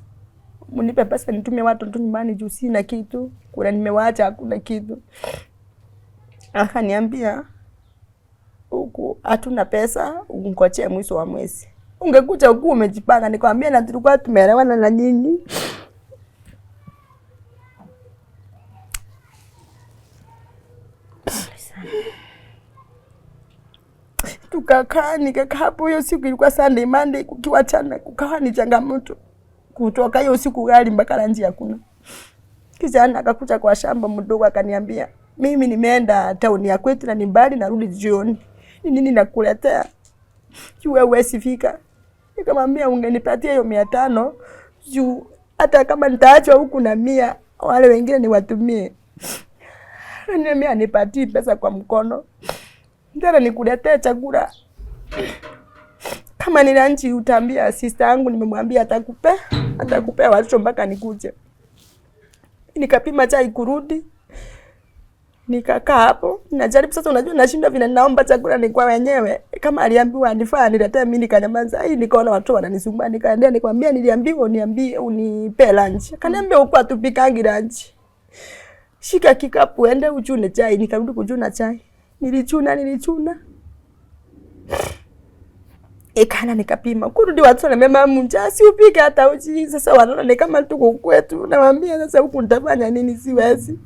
Speaker 1: Mnipe pesa nitumie watoto nyumbani juu sina kitu. Kuna nimewaacha hakuna kitu. Akaniambia huku hatuna pesa, ungoje mwisho wa mwezi. Ungekuja huku umejipanga. Nikamwambia na tulikuwa tumeelewana na nyinyi. Nikakaa hapo. Hiyo siku ilikuwa Sunday, Monday kukiwa chana, kukawa ni changamoto. Kutoka hiyo siku gari mpaka lanji hakuna. Kijana akakuja kwa shamba mdogo akaniambia, mimi nimeenda town ya kwetu na ni mbali narudi jioni. Ni nini nakuletea? Wewe huwezi fika. Nikamwambia ungenipatia hiyo 500 juu hata kama nitaachwa huku na 100 wale wengine niwatumie. Niambia nipatie pesa kwa mkono. Ndara nikuletea chakula. Kama ni lunch utambia sister yangu nimemwambia atakupea watoto mpaka nikuje. Nikapima chai kurudi. Nikakaa hapo. Najaribu sasa, unajua nashinda vile naomba chakula ni kwa wenyewe. Kama aliambiwa anifaa niletee mimi nikanyamaza. Nikaona watu wananisumbua, nikaendea nikamwambia niliambiwa uniambie unipe lunch. Akaniambia uko atupikangi lunch. Shika kikapu ende uchune chai. Nikarudi kuchuna chai. Nilichuna. Ekana nikapima. Kurudi watu na mama munja si upike hata uji. Sasa wanaona ni kama tuko kwetu. Nawaambia sasa huku nitafanya nini siwezi.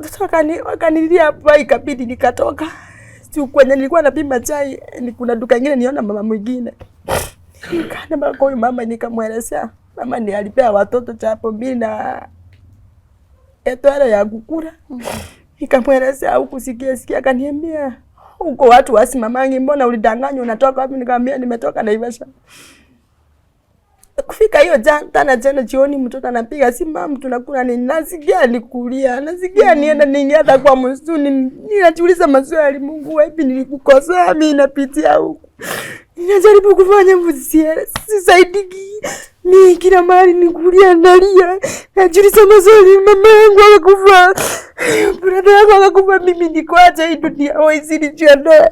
Speaker 1: Sasa wakanilia hapa ikabidi nikatoka. Si kwenye nilikuwa napima chai, ni kuna duka nyingine niona mama mwingine. Nikana mpaka huyu mama nikamwelezea. Mama ndiye alipea watoto chapo 2 na etwara ya kukula. Nikamwelezea huku sikia akaniambia uko watu wasimamangi, mbona ulidanganywa unatoka wapi? Nikamwambia nimetoka Naivasha. Kufika hiyo jana jioni mtoto anapiga simu, mama tunakula nini? Nasikia nikulia, nasikia nienda ningia hata kwa msituni. Ninajiuliza maswali, Mungu wapi nilikukosea mimi napitia huko. Ninajaribu kufanya mvuzie, sisaidiki. Mimi kila mara nikulia nalia. Najiuliza maswali, mama yangu akakufa. Brother yangu akakufa, mimi niko aje hii dunia hawezi nijiondoe.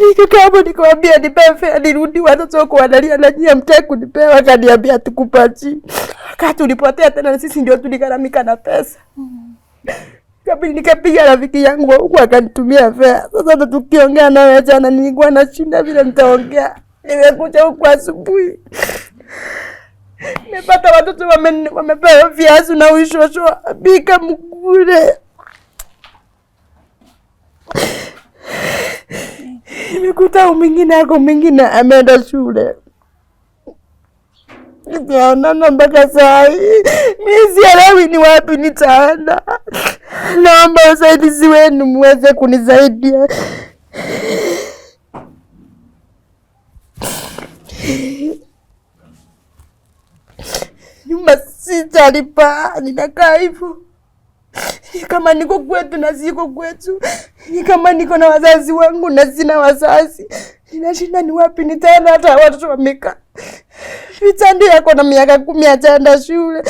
Speaker 1: Nikakaa hapo nikamwambia nipe fare nirudi, watoto wako wanalia na nyinyi mtaki kunipewa. Akaniambia tukupachi. Wakati ulipotea tena sisi ndio tulikaramika na pesa. Kabla nikapiga rafiki yangu huko akanitumia fare. Sasa tukiongea nawe jana nilikuwa nashinda vile nitaongea. Nimekuja huko asubuhi. Nimepata watoto wamepewa viazi na uishosho bika mkule. Nimekuta mwingine ameenda shule. Nimeona mpaka saa hii. Mimi sielewi ni wapi nitaenda. Naomba usaidizi wenu muweze kunisaidia. Nyumba sitalipa, ninakaa hivyo. Kama niko kwetu na siko kwetu. Kama niko na wazazi wangu na sina wazazi. Ninashinda ni wapi nitaenda, hata watoto wamekaa. Vitandi yako na miaka 10 hajaenda shule.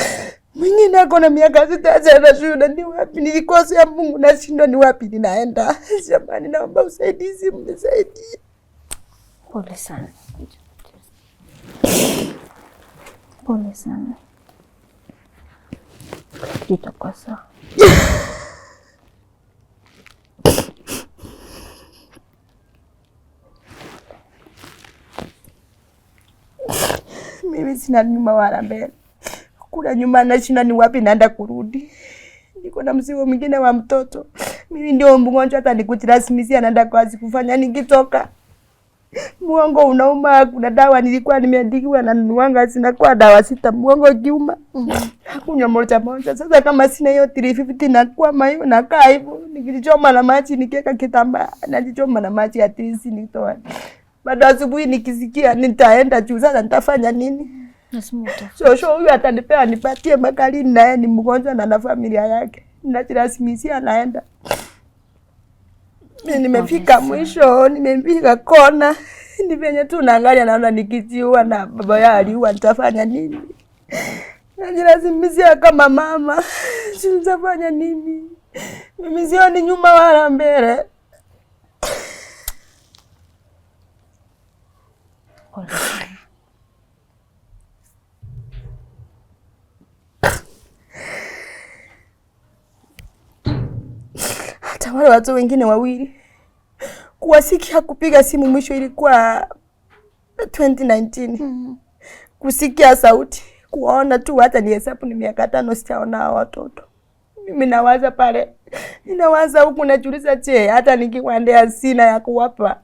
Speaker 1: Mwingine ako na miaka 6 hajaenda shule. Ni wapi nilikosea Mungu, nashindwa ni wapi ninaenda. Jamani naomba usaidizi, mnisaidie.
Speaker 2: Pole sana. Pole sana. Itakuwa sawa.
Speaker 1: sina nyuma wala mbele. Kula nyuma nashinda ni wapi naenda kurudi. Niko na mzigo mwingine wa mtoto. Mimi ndio mgonjwa, hata nikujirasimisia naenda kazi kufanya, nikitoka muongo unauma. Kuna dawa nilikuwa nimeandikiwa na nunuanga, sina kwa dawa 6, muongo kiuma. Hakunywa moja. Sasa kama sina hiyo 350 na kwa mayo nakaa hivyo, nikichoma na maji nikiweka kitambaa, najichoma na maji at least nitoa. Baada asubuhi nikisikia nitaenda juu, sasa nitafanya nini? So huyu atanipea nipatie makali, naye ni mgonjwa na familia yake. Ninajirasimisia naenda. Nimefika mwisho, nimefika kona. Ni venye tu naangalia naona nikijiua na baba yao aliua, nitafanya nini? Najirasimisia kama mama. Nitafanya nini? Mimi sioni nyuma wala mbele. Hata wale watu wengine wawili kuwasikia kupiga simu mwisho ilikuwa 2019. Kusikia sauti, kuona tu, hata ni hesabu ni miaka 5 sijaona watoto. Mimi nawaza pale, ninawaza huku najiuliza, je, hata nikiwaendea sina ya kuwapa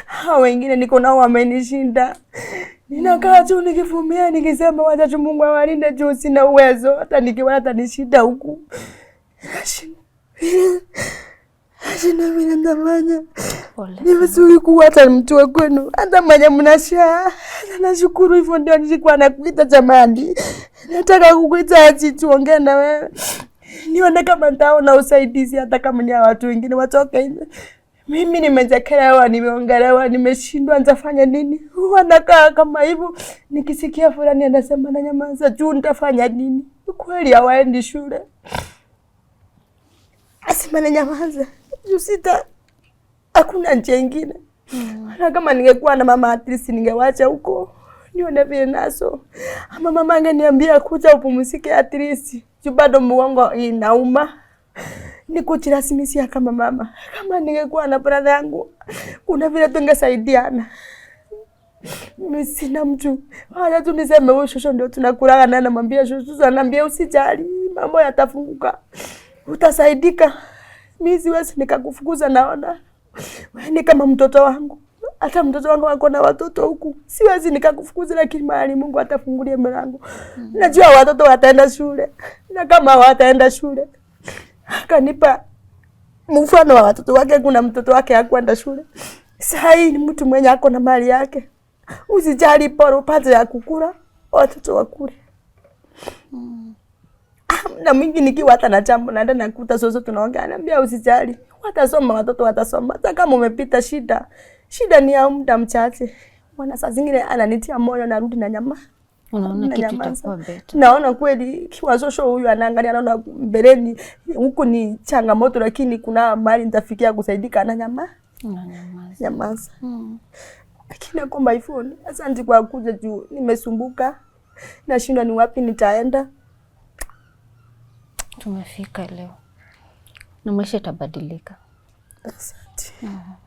Speaker 1: hao wengine niko nao wamenishinda. Ninakaa tu nikifumia nikisema wacha tu Mungu awalinde juu sina uwezo, hata nikiwa hata nishinda huku. Ashina mimi ndamanya. Nimesuri kuwa hata mtu wa kwenu, hata mwenye mnashaa. Nashukuru hivyo ndio nilikuwa nakuita jamani. Nataka kukuita ati tuongee na wewe. Nione kama nitaona usaidizi hata kama ni watu wengine watoke nje. Mimi nimejekelewa, nimeongelewa, nimeshindwa, nitafanya nini? Wanakaa kama hivyo, nikisikia fulani anasema na nyamaza juu, nitafanya nini? Kweli hawaendi shule. Asema na nyamaza. Juu sita hakuna njia nyingine. Na kama ningekuwa na mama at least ningewacha huko. Nione vile naso. Ama mama angeniambia kuja upumzike at least. Juu bado mgongo inauma. Nikujirasimisia kama mama. Kama ningekuwa na brother yangu, kuna vile tungesaidiana. Mimi sina mtu. Haya tu niseme wewe shosho ndio tunakulaga na namwambia shosho, ananiambia usijali, mambo yatafunguka. Utasaidika. Mimi siwezi nikakufukuza, naona wewe ni kama mtoto wangu. Hata mtoto wangu wako na watoto huku. Siwezi nikakufukuza, lakini mahali Mungu atafungulia mlango. Najua watoto wataenda shule. Na kama wataenda shule, akanipa mfano wa watoto wake. Kuna mtoto wake hakwenda shule. Sasa ni mtu mwenye ako na mali yake. Usijali poro upate ya kukula, watoto wakule. Na mingi nikiwa hata na jambo naenda nakuta soso tunaongea, anambia usijali. Watasoma, watoto watasoma. Hata kama umepita shida, shida ni ya muda mchache. Wana saa zingine ananitia moyo, narudi na nyama.
Speaker 2: Unaona kitu itakuwa better.
Speaker 1: Naona kweli kiwa shosho huyu anaangalia, anaona mbeleni huku ni changamoto, lakini kuna mahali nitafikia kusaidika na nyama. Nyamaza. Lakini naomba iPhone. Asante kwa kuja juu nimesumbuka. Nashindwa ni wapi nitaenda.
Speaker 2: Tumefika leo. Na maisha itabadilika.
Speaker 1: Asante.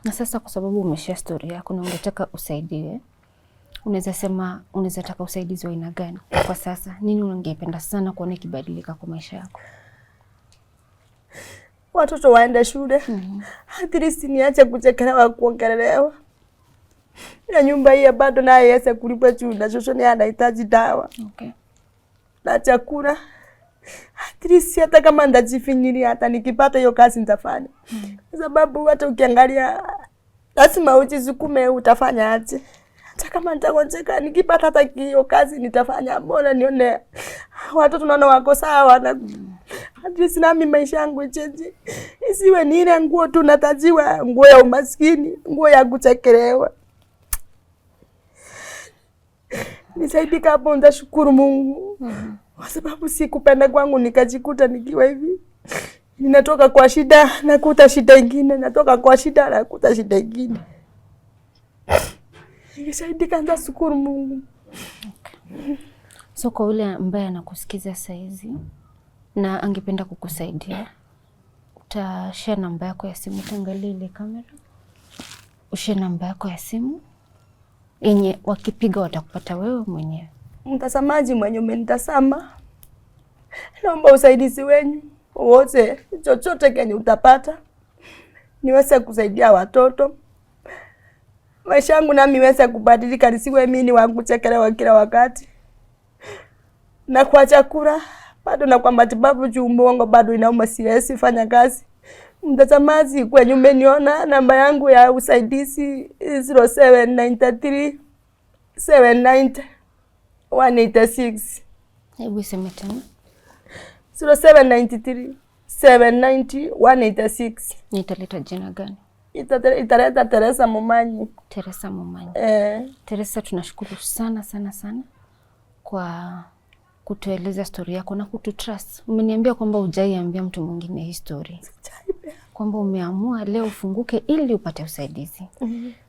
Speaker 2: Na sasa kwa sababu umeshare story yako na ungetaka usaidiwe, unaweza sema unaweza taka usaidizi wa aina gani kwa sasa? Nini ungependa sana kuona kibadilika kwa maisha yako?
Speaker 1: Watoto waende shule. At least niache kuchekelewa, kuongelelewa. Na nyumba hii bado naye yese kulipa juu, na shosho ni anahitaji dawa.
Speaker 2: Okay.
Speaker 1: Na chakula. At least hata kama ndajifinyiria, hata nikipata hiyo kazi nitafanya. Kwa sababu hata ukiangalia lazima ujisukume, utafanya aje. Hata kama nitagonjeka, nikipata hata hiyo kazi nitafanya. Mbona nione watoto naona wako sawa na at least nami maisha yangu ichange. Isiwe ni ile nguo tu natajiwa, nguo ya umaskini, nguo ya kuchekelewa. Nisaidika hapo, ndashukuru Mungu. Kwa sababu si kupenda kwangu nikajikuta nikiwa hivi. Ninatoka kwa shida nakuta shida nyingine, natoka kwa shida nakuta shida nyingine. Nisaidika, ndashukuru Mungu.
Speaker 2: Okay. So kwa yule ambaye anakusikiza saa hizi na angependa kukusaidia, utashare namba yako ya simu, tangalia ile kamera. Ushare namba yako ya simu yenye wakipiga watakupata wewe mwenyewe.
Speaker 1: mtazamaji mwenye umenitazama, naomba usaidizi wenyu wote, chochote kenye utapata niweze kusaidia watoto, maisha yangu nami iweze kubadilika, nisiwe mimi wa kuchekelewa kila wakati. Na kwa chakula bado, na kwa matibabu juu mbongo bado inauma, siwezi fanya kazi. Mtazamaji kwenye umeniona, namba yangu ya usaidizi 0793 790 186.
Speaker 2: Hebu sema tena.
Speaker 1: 0793 790 186.
Speaker 2: Nitaleta jina gani?
Speaker 1: Italeta Teresa Momanyi.
Speaker 2: Teresa Momanyi. Teresa, tunashukuru sana sana sana kwa kutueleza story yako na kututrust. Umeniambia kwamba hujaiambia mtu mwingine hii story. Kwamba umeamua leo ufunguke ili upate usaidizi.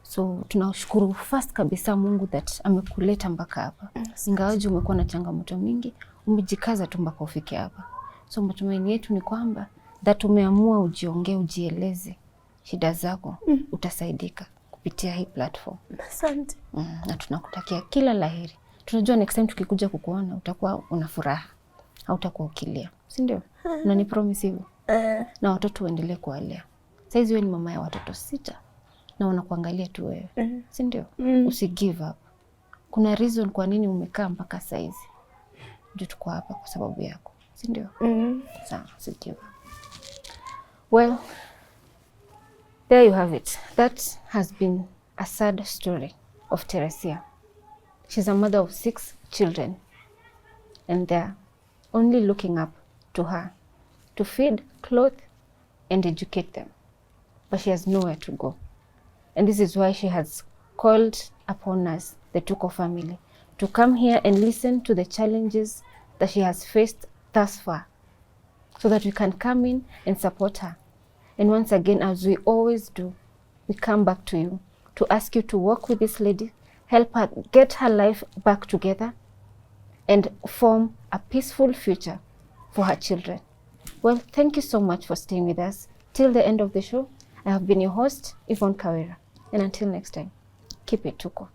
Speaker 2: So tunashukuru first kabisa Mungu that amekuleta mpaka hapa. Ingawaje umekuwa na changamoto mingi, umejikaza tu mpaka ufike hapa. So matumaini yetu ni kwamba that umeamua ujiongee, ujieleze shida zako, utasaidika kupitia hii platform.
Speaker 1: Asante.
Speaker 2: Na tunakutakia kila laheri. Tunajua next time tukikuja kukuona utakuwa una furaha, hautakuwa ukilia, si ndio? Na ni promise hivyo. Na watoto uendelee kuwalea. Saizi wewe ni mama ya watoto 6 na wanakuangalia tu wewe, si ndio? Usi give up. Kuna reason kwa nini umekaa mpaka saizi. Ndio tuko hapa kwa sababu yako, si ndio? Sawa, usi give up. Well, there you have it. That has been a sad story of Teresia. She's a mother of 6 children, and they're only looking up to her to feed, clothe, and educate them. But she has nowhere to go. And this is why she has called upon us, the Tuko family, to come here and listen to the challenges that she has faced thus far, so that we can come in and support her. And once again, as we always do, we come back to you to ask you to work with this lady, help her get her life back together, and form a peaceful future for her children. Well, thank you so much for staying with us till the end of the show. I have been your host, Yvonne Kawira. And until next time, keep it Tuko.